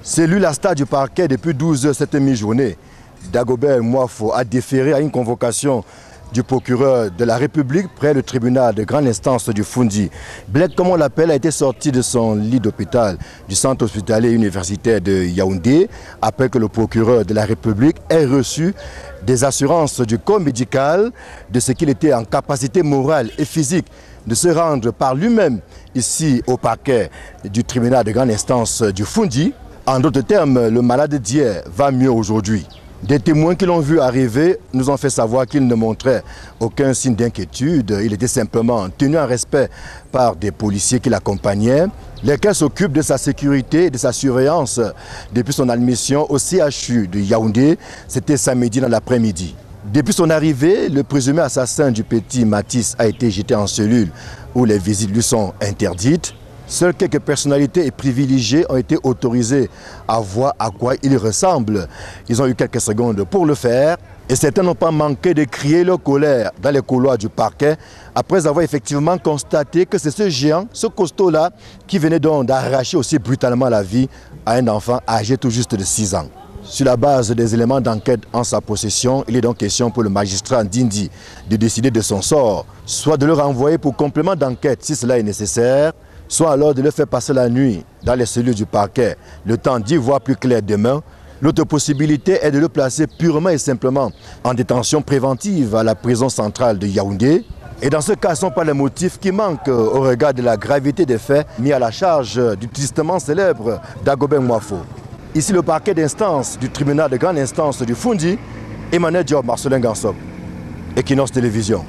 C'est lui la star du parquet depuis 12 heures cette mi-journée. Dagobert Moafo a déféré à une convocation du procureur de la République près le tribunal de grande instance du Foundi. Bled, comme on l'appelle, a été sorti de son lit d'hôpital du centre hospitalier universitaire de Yaoundé après que le procureur de la République ait reçu des assurances du corps médical de ce qu'il était en capacité morale et physique de se rendre par lui-même ici au parquet du tribunal de grande instance du Foundi. En d'autres termes, le malade d'hier va mieux aujourd'hui. Des témoins qui l'ont vu arriver nous ont fait savoir qu'il ne montrait aucun signe d'inquiétude. Il était simplement tenu en respect par des policiers qui l'accompagnaient, lesquels s'occupent de sa sécurité et de sa surveillance depuis son admission au CHU de Yaoundé. C'était samedi dans l'après-midi. Depuis son arrivée, le présumé assassin du petit Matisse a été jeté en cellule où les visites lui sont interdites. Seules quelques personnalités et privilégiés ont été autorisés à voir à quoi il ressemble. Ils ont eu quelques secondes pour le faire et certains n'ont pas manqué de crier leur colère dans les couloirs du parquet après avoir effectivement constaté que c'est ce géant, ce costaud-là, qui venait donc d'arracher aussi brutalement la vie à un enfant âgé tout juste de 6 ans. Sur la base des éléments d'enquête en sa possession, il est donc question pour le magistrat Ndindi de décider de son sort, soit de le renvoyer pour complément d'enquête si cela est nécessaire, soit alors de le faire passer la nuit dans les cellules du parquet, le temps d'y voir plus clair demain. L'autre possibilité est de le placer purement et simplement en détention préventive à la prison centrale de Yaoundé. Et dans ce cas, ce ne sont pas les motifs qui manquent au regard de la gravité des faits mis à la charge du tristement célèbre Dagobert Moafo. Ici le parquet d'instance du tribunal de grande instance du Foundi, Emmanuel Diop, Marcelin Gansop, Equinox Télévision.